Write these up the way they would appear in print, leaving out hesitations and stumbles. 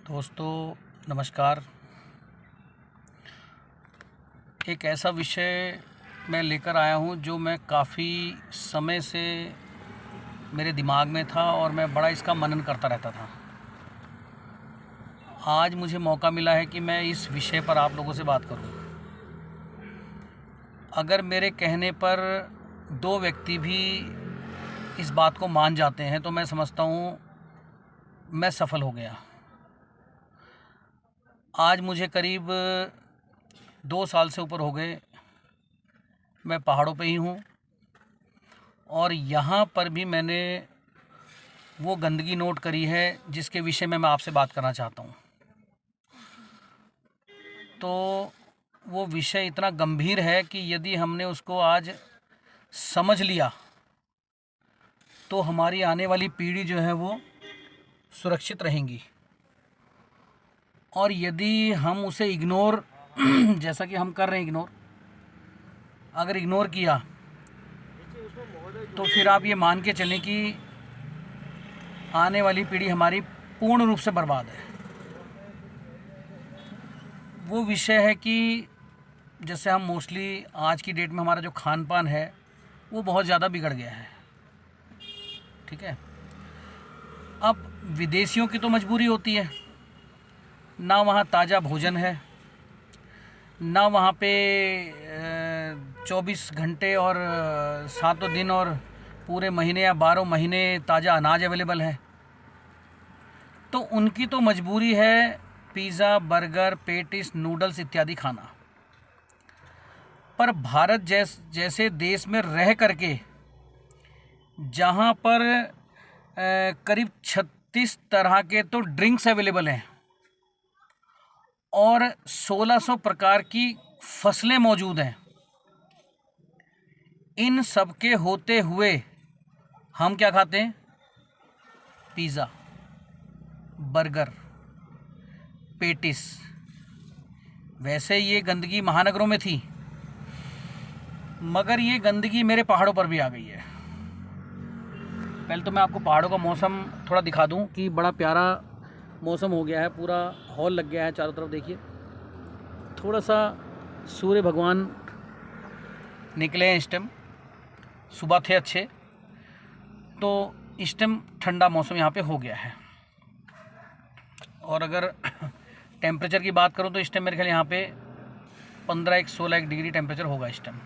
दोस्तों नमस्कार। एक ऐसा विषय मैं लेकर आया हूँ जो मैं काफ़ी समय से मेरे दिमाग में था और मैं बड़ा इसका मनन करता रहता था। आज मुझे मौका मिला है कि मैं इस विषय पर आप लोगों से बात करूँ। अगर मेरे कहने पर दो व्यक्ति भी इस बात को मान जाते हैं तो मैं समझता हूँ मैं सफल हो गया। आज मुझे करीब 2 साल से ऊपर हो गए मैं पहाड़ों पे ही हूँ और यहाँ पर भी मैंने वो गंदगी नोट करी है जिसके विषय में मैं आपसे बात करना चाहता हूँ। तो वो विषय इतना गंभीर है कि यदि हमने उसको आज समझ लिया तो हमारी आने वाली पीढ़ी जो है वो सुरक्षित रहेंगी, और यदि हम उसे इग्नोर जैसा कि हम कर रहे हैं अगर इग्नोर किया तो फिर आप ये मान के चलें कि आने वाली पीढ़ी हमारी पूर्ण रूप से बर्बाद है। वो विषय है कि जैसे हम मोस्टली आज की डेट में हमारा जो खान पान है वो बहुत ज़्यादा बिगड़ गया है। ठीक है, अब विदेशियों की तो मजबूरी होती है, ना वहाँ ताज़ा भोजन है, ना वहाँ पे 24 घंटे और 7 दिन और पूरे महीने या 12 महीने ताज़ा अनाज अवेलेबल है। तो उनकी तो मजबूरी है पिज़्ज़ा, बर्गर, पेटिस, नूडल्स इत्यादि खाना। पर भारत जैसे देश में रह करके जहाँ पर करीब 36 तरह के तो ड्रिंक्स अवेलेबल हैं और 1600 प्रकार की फसलें मौजूद हैं, इन सब के होते हुए हम क्या खाते हैं? Pizza, burger, patties. वैसे ये गंदगी महानगरों में थी, मगर ये गंदगी मेरे पहाड़ों पर भी आ गई है। पहले तो मैं आपको पहाड़ों का मौसम थोड़ा दिखा दूं कि बड़ा प्यारा मौसम हो गया है, पूरा हॉल लग गया है चारों तरफ। देखिए, थोड़ा सा सूर्य भगवान निकले हैं इस टाइम, सुबह थे अच्छे, तो इस टाइम ठंडा मौसम यहाँ पे हो गया है। और अगर टेम्परेचर की बात करूँ तो इस टाइम मेरे ख्याल यहाँ पे 15-16 डिग्री टेम्परेचर होगा इस टाइम।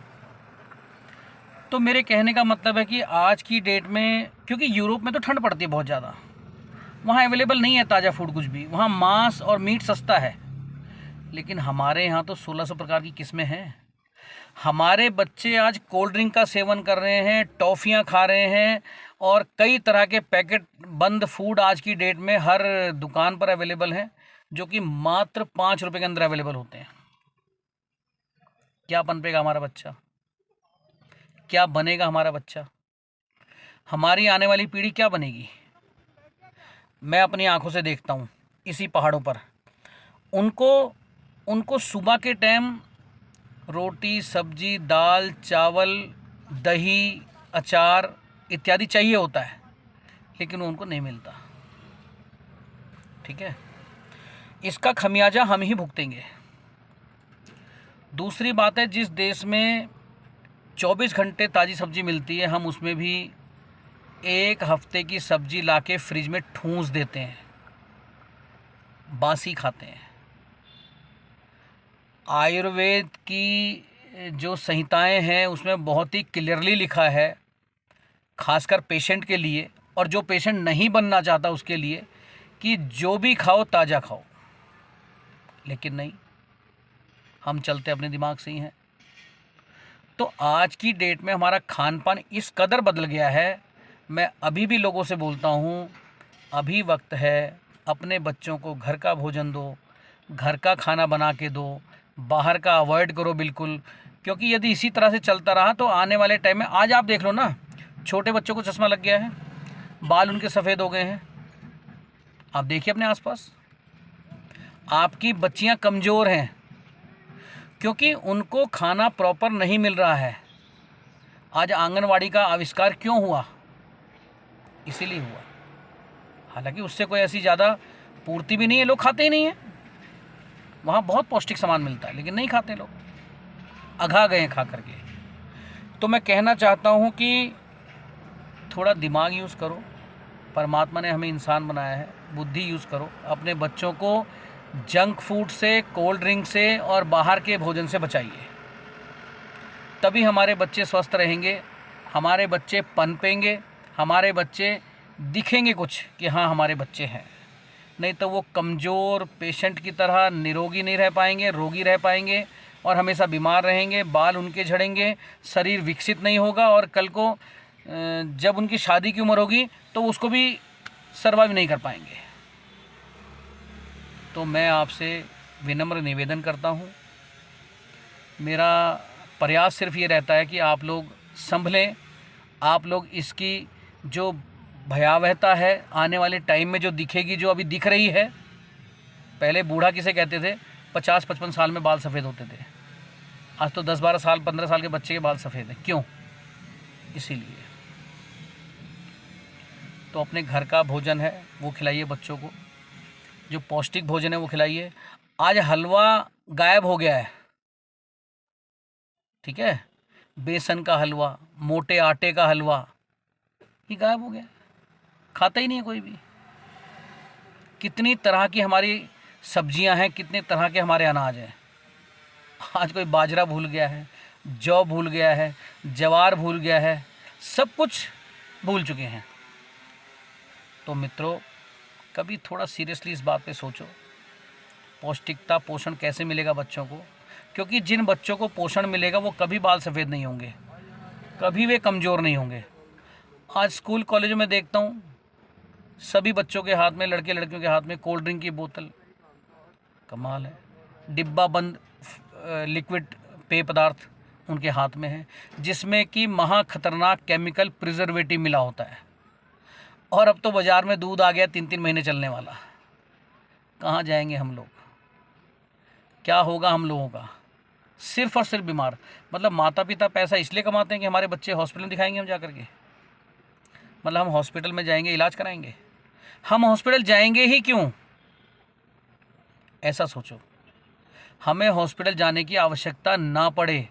तो मेरे कहने का मतलब है कि आज की डेट में, क्योंकि यूरोप में तो ठंड पड़ती है बहुत ज़्यादा, वहाँ अवेलेबल नहीं है ताज़ा फूड कुछ भी, वहाँ मांस और मीट सस्ता है। लेकिन हमारे यहाँ तो 1600 प्रकार की किस्में हैं। हमारे बच्चे आज कोल्ड ड्रिंक का सेवन कर रहे हैं, टॉफ़ियाँ खा रहे हैं, और कई तरह के पैकेट बंद फूड आज की डेट में हर दुकान पर अवेलेबल हैं, जो कि मात्र 5 रुपये के अंदर अवेलेबल होते हैं। क्या पनपेगा हमारा बच्चा? क्या बनेगा हमारा बच्चा? हमारी आने वाली पीढ़ी क्या बनेगी? मैं अपनी आंखों से देखता हूँ इसी पहाड़ों पर, उनको सुबह के टाइम रोटी, सब्जी, दाल, चावल, दही, अचार इत्यादि चाहिए होता है, लेकिन उनको नहीं मिलता। ठीक है, इसका खमियाजा हम ही भुगतेंगे। दूसरी बात है, जिस देश में 24 घंटे ताज़ी सब्जी मिलती है, हम उसमें भी 1 हफ्ते की सब्जी लाके फ्रिज में ठूंस देते हैं, बासी खाते हैं। आयुर्वेद की जो संहिताएं हैं उसमें बहुत ही क्लियरली लिखा है, खासकर पेशेंट के लिए, और जो पेशेंट नहीं बनना चाहता उसके लिए, कि जो भी खाओ ताज़ा खाओ। लेकिन नहीं, हम चलते अपने दिमाग से ही हैं। तो आज की डेट में हमारा खान पान इस कदर बदल गया है। मैं अभी भी लोगों से बोलता हूँ, अभी वक्त है, अपने बच्चों को घर का भोजन दो, घर का खाना बना के दो, बाहर का अवॉइड करो बिल्कुल। क्योंकि यदि इसी तरह से चलता रहा तो आने वाले टाइम में, आज आप देख लो ना, छोटे बच्चों को चश्मा लग गया है, बाल उनके सफ़ेद हो गए हैं। आप देखिए अपने आसपास, आपकी बच्चियां कमज़ोर हैं क्योंकि उनको खाना प्रॉपर नहीं मिल रहा है। आज आंगनवाड़ी का आविष्कार क्यों हुआ? इसीलिए हुआ। हालांकि उससे कोई ऐसी ज़्यादा पूर्ति भी नहीं है, लोग खाते ही नहीं हैं। वहाँ बहुत पौष्टिक सामान मिलता है लेकिन नहीं खाते लोग, अघा गए हैं खा करके। तो मैं कहना चाहता हूँ कि थोड़ा दिमाग यूज़ करो, परमात्मा ने हमें इंसान बनाया है, बुद्धि यूज़ करो। अपने बच्चों को जंक फूड से, कोल्ड ड्रिंक से और बाहर के भोजन से बचाइए, तभी हमारे बच्चे स्वस्थ रहेंगे, हमारे बच्चे पनपेंगे, हमारे बच्चे दिखेंगे कुछ कि हाँ हमारे बच्चे हैं। नहीं तो वो कमज़ोर पेशेंट की तरह निरोगी नहीं रह पाएंगे, रोगी रह पाएंगे और हमेशा बीमार रहेंगे, बाल उनके झड़ेंगे, शरीर विकसित नहीं होगा और कल को जब उनकी शादी की उम्र होगी तो उसको भी सर्वाइव नहीं कर पाएंगे। तो मैं आपसे विनम्र निवेदन करता हूँ, मेरा प्रयास सिर्फ ये रहता है कि आप लोग संभलें, आप लोग इसकी जो भयावहता है आने वाले टाइम में जो दिखेगी, जो अभी दिख रही है। पहले बूढ़ा किसे कहते थे, 50-55 साल में बाल सफ़ेद होते थे, आज तो 10-12 साल 15 साल के बच्चे के बाल सफ़ेद हैं। क्यों? इसीलिए। तो अपने घर का भोजन है वो खिलाइए बच्चों को, जो पौष्टिक भोजन है वो खिलाइए। आज हलवा गायब हो गया है, ठीक है, बेसन का हलवा, मोटे आटे का हलवा, ये गायब हो गया, खाता ही नहीं है कोई भी। कितनी तरह की हमारी सब्जियां हैं, कितने तरह के हमारे अनाज हैं। आज कोई बाजरा भूल गया है, जौ भूल गया है, ज्वार भूल गया है, सब कुछ भूल चुके हैं। तो मित्रों, कभी थोड़ा सीरियसली इस बात पे सोचो, पौष्टिकता पोषण कैसे मिलेगा बच्चों को, क्योंकि जिन बच्चों को पोषण मिलेगा वो कभी बाल सफ़ेद नहीं होंगे, कभी वे कमज़ोर नहीं होंगे। आज स्कूल कॉलेजों में देखता हूँ सभी बच्चों के हाथ में, लड़के लड़कियों के हाथ में कोल्ड ड्रिंक की बोतल, कमाल है, डिब्बा बंद लिक्विड पेय पदार्थ उनके हाथ में है, जिसमें कि महा खतरनाक केमिकल प्रिजर्वेटिव मिला होता है। और अब तो बाज़ार में दूध आ गया 3-3 महीने चलने वाला। कहाँ जाएंगे हम लोग? क्या होगा हम लोगों का? सिर्फ और सिर्फ बीमार। मतलब माता पिता पैसा इसलिए कमाते हैं कि हमारे बच्चे हॉस्पिटल में दिखाएंगे हम जा कर के। मतलब हम हॉस्पिटल में जाएंगे, इलाज कराएंगे। हम हॉस्पिटल जाएंगे ही क्यों? ऐसा सोचो। हमें हॉस्पिटल जाने की आवश्यकता ना पड़े,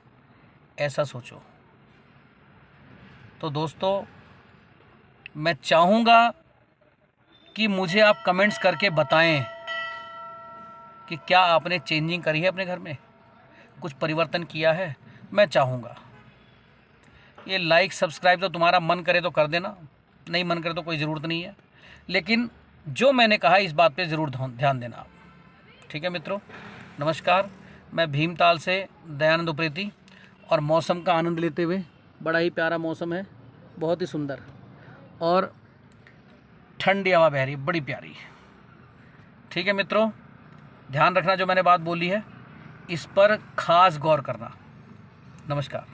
ऐसा सोचो। तो दोस्तों, मैं चाहूँगा कि मुझे आप कमेंट्स करके बताएं कि क्या आपने चेंजिंग करी है अपने घर में, कुछ परिवर्तन किया है। मैं चाहूँगा। ये लाइक सब्सक्राइब तो तुम्हारा मन करे तो कर देना, नहीं मन करे तो कोई ज़रूरत नहीं है, लेकिन जो मैंने कहा इस बात पे ज़रूर ध्यान देना आप। ठीक है मित्रों, नमस्कार। मैं भीमताल से दयानंद उप्रेती, और मौसम का आनंद लेते हुए, बड़ा ही प्यारा मौसम है, बहुत ही सुंदर, और ठंडी हवा बह रही है, बड़ी प्यारी। ठीक है मित्रों, ध्यान रखना जो मैंने बात बोली है, इस पर खास गौर करना। नमस्कार।